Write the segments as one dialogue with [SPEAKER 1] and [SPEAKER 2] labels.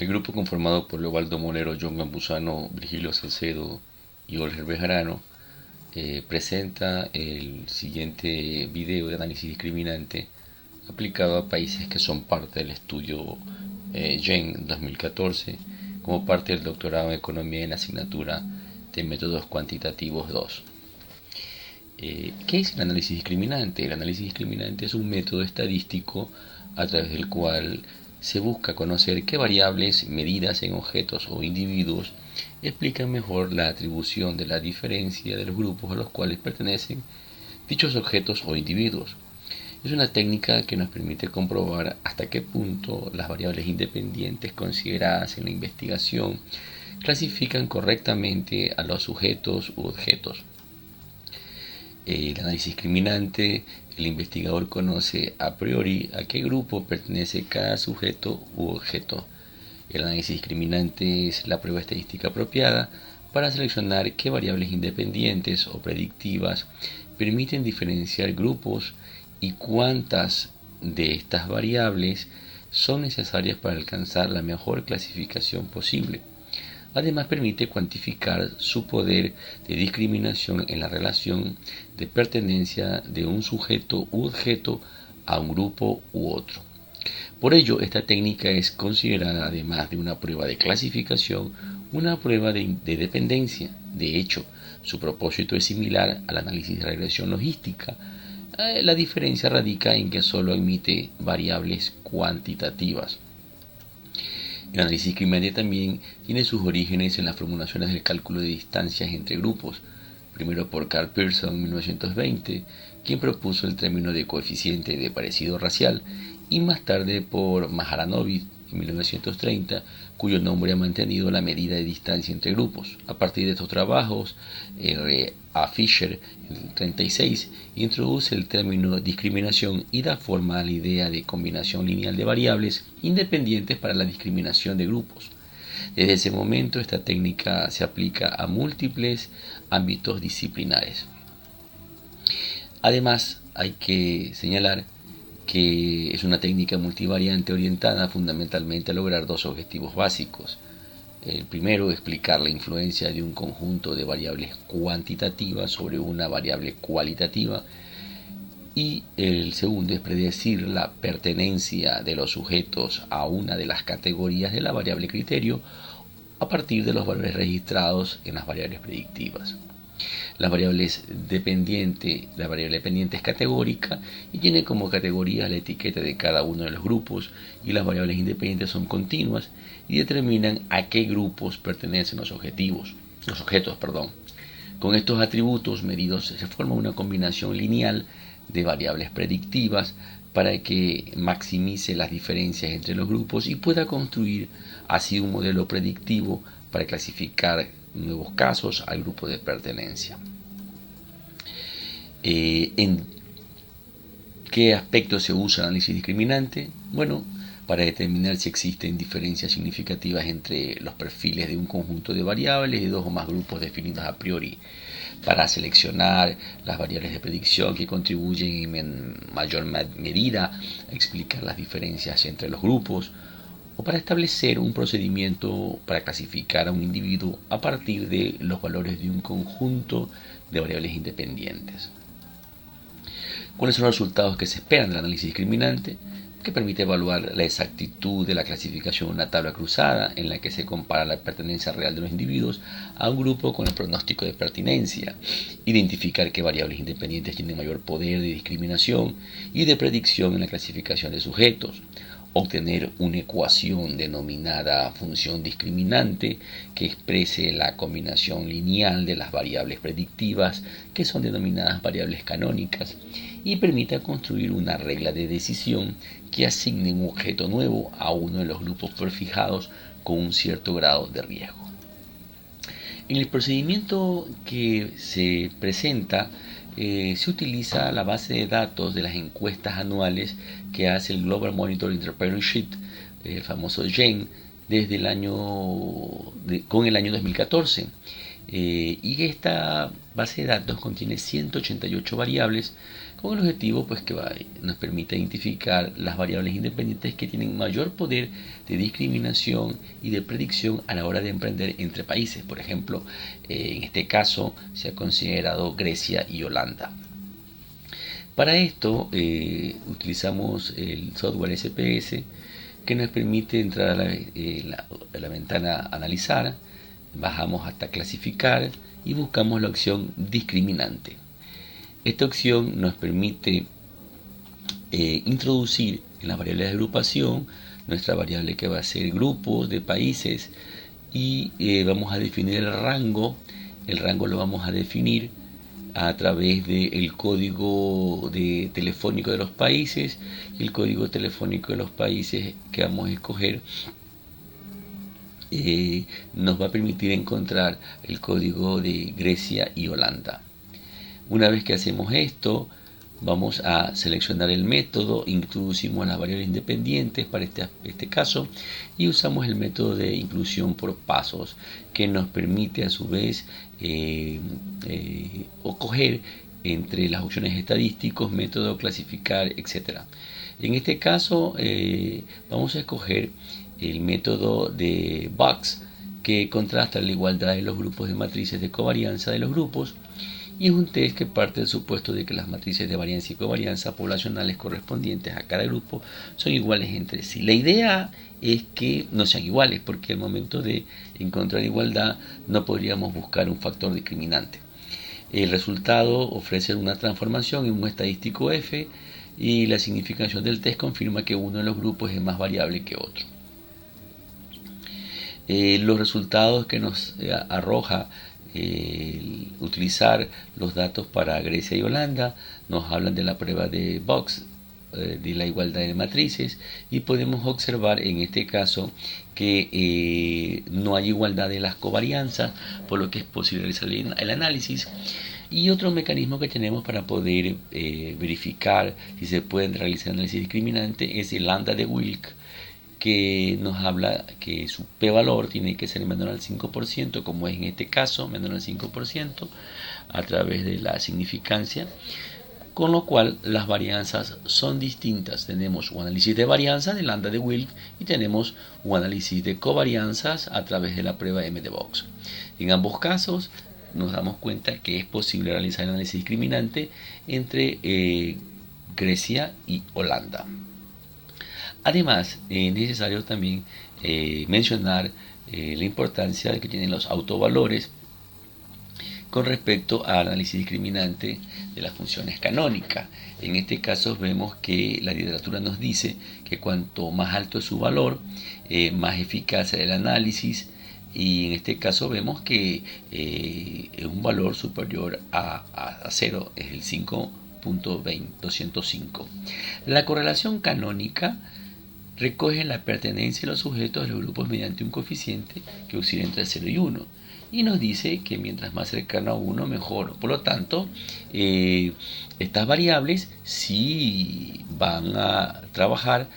[SPEAKER 1] El grupo conformado por Leobaldo Molero, John Gambuzano, Virgilio Salcedo y Olger Bejarano presenta el siguiente video de análisis discriminante aplicado a países que son parte del estudio GEN 2014 como parte del doctorado en Economía en la asignatura de Métodos Cuantitativos 2. ¿Qué es el análisis discriminante? El análisis discriminante es un método estadístico a través del cual se busca conocer qué variables medidas en objetos o individuos explican mejor la atribución de la diferencia de los grupos a los cuales pertenecen dichos objetos o individuos. Es una técnica que nos permite comprobar hasta qué punto las variables independientes consideradas en la investigación clasifican correctamente a los sujetos u objetos. El análisis discriminante, el investigador conoce a priori a qué grupo pertenece cada sujeto u objeto. El análisis discriminante es la prueba estadística apropiada para seleccionar qué variables independientes o predictivas permiten diferenciar grupos y cuántas de estas variables son necesarias para alcanzar la mejor clasificación posible. Además permite cuantificar su poder de discriminación en la relación de pertenencia de un sujeto u objeto a un grupo u otro. Por ello, esta técnica es considerada, además de una prueba de clasificación, una prueba de dependencia. De hecho, su propósito es similar al análisis de regresión logística. La diferencia radica en que solo admite variables cuantitativas. El análisis discriminante también tiene sus orígenes en las formulaciones del cálculo de distancias entre grupos, primero por Carl Pearson en 1920, quien propuso el término de coeficiente de parecido racial, y más tarde por Mahalanobis en 1930, cuyo nombre ha mantenido la medida de distancia entre grupos. A partir de estos trabajos, R. A. Fisher en 1936 introduce el término discriminación y da forma a la idea de combinación lineal de variables independientes para la discriminación de grupos. Desde ese momento, esta técnica se aplica a múltiples ámbitos disciplinares. Además, hay que señalar que es una técnica multivariante orientada fundamentalmente a lograr dos objetivos básicos. El primero, explicar la influencia de un conjunto de variables cuantitativas sobre una variable cualitativa. Y el segundo es predecir la pertenencia de los sujetos a una de las categorías de la variable criterio a partir de los valores registrados en las variables predictivas. La variable dependiente es categórica y tiene como categoría la etiqueta de cada uno de los grupos, y las variables independientes son continuas y determinan a qué grupos pertenecen los objetos. Con estos atributos medidos se forma una combinación lineal de variables predictivas para que maximice las diferencias entre los grupos y pueda construir así un modelo predictivo para clasificar nuevos casos al grupo de pertenencia. ¿En qué aspectos se usa el análisis discriminante? Bueno, para determinar si existen diferencias significativas entre los perfiles de un conjunto de variables de dos o más grupos definidos a priori, para seleccionar las variables de predicción que contribuyen en mayor medida a explicar las diferencias entre los grupos, o para establecer un procedimiento para clasificar a un individuo a partir de los valores de un conjunto de variables independientes. ¿Cuáles son los resultados que se esperan del análisis discriminante? Que permite evaluar la exactitud de la clasificación en una tabla cruzada en la que se compara la pertenencia real de los individuos a un grupo con el pronóstico de pertinencia, identificar qué variables independientes tienen mayor poder de discriminación y de predicción en la clasificación de sujetos, obtener una ecuación denominada función discriminante que exprese la combinación lineal de las variables predictivas, que son denominadas variables canónicas, y permita construir una regla de decisión que asigne un objeto nuevo a uno de los grupos prefijados con un cierto grado de riesgo. En el procedimiento que se presenta, se utiliza la base de datos de las encuestas anuales que hace el Global Monitor Entrepreneurship, el famoso GEN, desde con el año 2014. Y esta base de datos contiene 188 variables con el objetivo pues que nos permita identificar las variables independientes que tienen mayor poder de discriminación y de predicción a la hora de emprender entre países. Por ejemplo, en este caso se ha considerado Grecia y Holanda. Para esto utilizamos el software SPS, que nos permite entrar a la ventana Analizar, bajamos hasta Clasificar y buscamos la opción Discriminante. Esta opción nos permite introducir en las variables de agrupación nuestra variable que va a ser grupos de países, y vamos a definir el rango. El rango lo vamos a definir a través del código telefónico de los países, y el código telefónico de los países que vamos a escoger nos va a permitir encontrar el código de Grecia y Holanda. Una vez que hacemos esto, vamos a seleccionar el método, introducimos las variables independientes para este caso, y usamos el método de inclusión por pasos, que nos permite a su vez escoger entre las opciones estadísticos, método, clasificar, etc. En este caso vamos a escoger el método de Box, que contrasta la igualdad de los grupos de matrices de covarianza de los grupos, y es un test que parte del supuesto de que las matrices de varianza y covarianza poblacionales correspondientes a cada grupo son iguales entre sí. La idea es que no sean iguales, porque al momento de encontrar igualdad no podríamos buscar un factor discriminante. El resultado ofrece una transformación en un estadístico F, y la significación del test confirma que uno de los grupos es más variable que otro. Los resultados que nos arroja utilizar los datos para Grecia y Holanda nos hablan de la prueba de Box, de la igualdad de matrices, y podemos observar en este caso que no hay igualdad de las covarianzas, por lo que es posible realizar el análisis. Y otro mecanismo que tenemos para poder verificar si se pueden realizar análisis discriminante es el lambda de Wilk, que nos habla que su p-valor tiene que ser menor al 5%, como es en este caso, menor al 5%, a través de la significancia, con lo cual las varianzas son distintas. Tenemos un análisis de varianza de lambda de Wilk y tenemos un análisis de covarianzas a través de la prueba M de Box. En ambos casos nos damos cuenta que es posible realizar el análisis discriminante entre Grecia y Holanda. Además, es necesario también mencionar la importancia que tienen los autovalores con respecto al análisis discriminante de las funciones canónicas. En este caso vemos que la literatura nos dice que cuanto más alto es su valor, más eficaz será el análisis, y en este caso vemos que es un valor superior a 0, es el 5.205. La correlación canónica recoge la pertenencia de los sujetos a los grupos mediante un coeficiente que oscila entre 0 y 1, y nos dice que mientras más cercano a 1 mejor. Por lo tanto, estas variables sí van a trabajar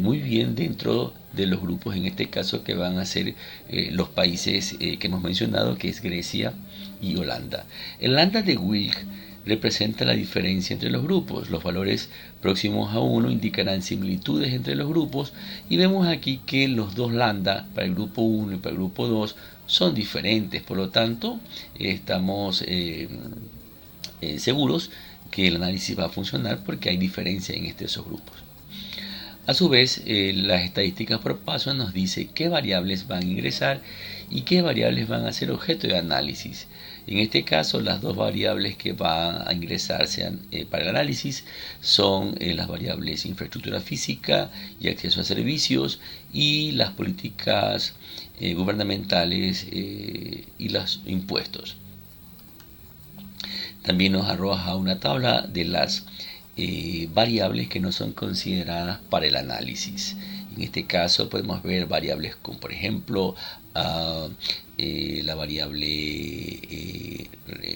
[SPEAKER 1] muy bien dentro de los grupos, en este caso que van a ser los países que hemos mencionado, que es Grecia y Holanda. El lambda de Wilk representa la diferencia entre los grupos. Los valores próximos a 1 indicarán similitudes entre los grupos, y vemos aquí que los dos lambda para el grupo 1 y para el grupo 2 son diferentes. Por lo tanto, estamos seguros que el análisis va a funcionar porque hay diferencia en esos grupos. A su vez, las estadísticas por paso nos dice qué variables van a ingresar y qué variables van a ser objeto de análisis. En este caso, las dos variables que van a ingresarse para el análisis son las variables infraestructura física y acceso a servicios, y las políticas gubernamentales y los impuestos. También nos arroja una tabla de las variables que no son consideradas para el análisis. En este caso podemos ver variables como, por ejemplo, la variable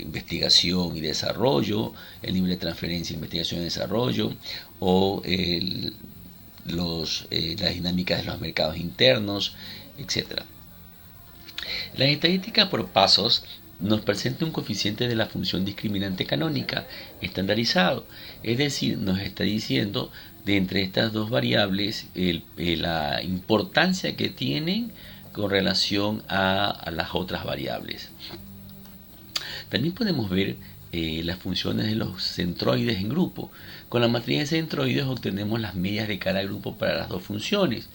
[SPEAKER 1] investigación y desarrollo, el nivel de transferencia, investigación y desarrollo, o las dinámicas de los mercados internos, etc. Las estadísticas por pasos nos presenta un coeficiente de la función discriminante canónica estandarizado. Es decir, nos está diciendo de entre estas dos variables la importancia que tienen con relación a las otras variables. También podemos ver las funciones de los centroides en grupo. Con la matriz de centroides obtenemos las medias de cada grupo para las dos funciones.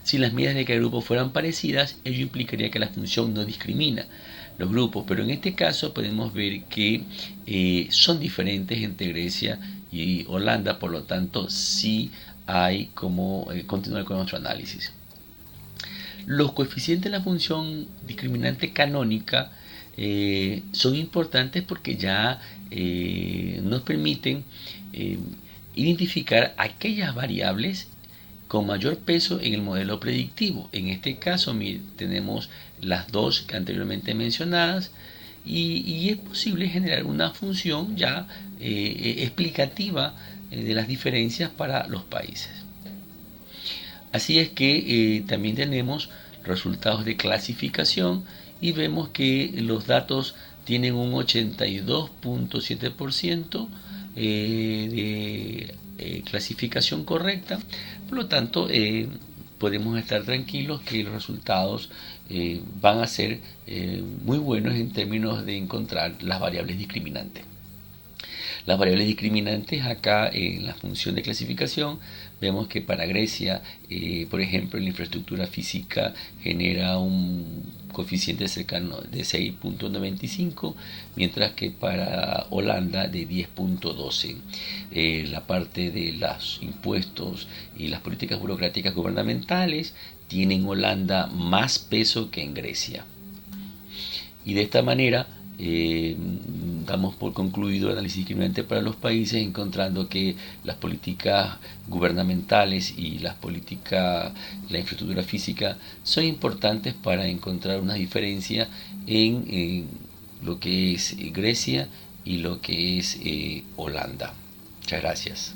[SPEAKER 1] Si las medias de cada grupo fueran parecidas, ello implicaría que la función no discrimina los grupos, pero en este caso podemos ver que son diferentes entre Grecia y Holanda, por lo tanto sí hay como continuar con nuestro análisis. Los coeficientes de la función discriminante canónica son importantes porque ya nos permiten identificar aquellas variables con mayor peso en el modelo predictivo. En este caso tenemos las dos anteriormente mencionadas y es posible generar una función ya explicativa de las diferencias para los países. Así es que también tenemos resultados de clasificación y vemos que los datos tienen un 82.7% de clasificación correcta. Por lo tanto, podemos estar tranquilos que los resultados van a ser muy buenos en términos de encontrar las variables discriminantes. Las variables discriminantes acá en la función de clasificación vemos que para Grecia, por ejemplo, en la infraestructura física genera un coeficiente cercano de 6.95, mientras que para Holanda de 10.12. La parte de los impuestos y las políticas burocráticas gubernamentales tienen Holanda más peso que en Grecia. Y de esta manera damos por concluido el análisis discriminante para los países, encontrando que las políticas gubernamentales y la infraestructura física son importantes para encontrar una diferencia en lo que es Grecia y lo que es Holanda. Muchas gracias.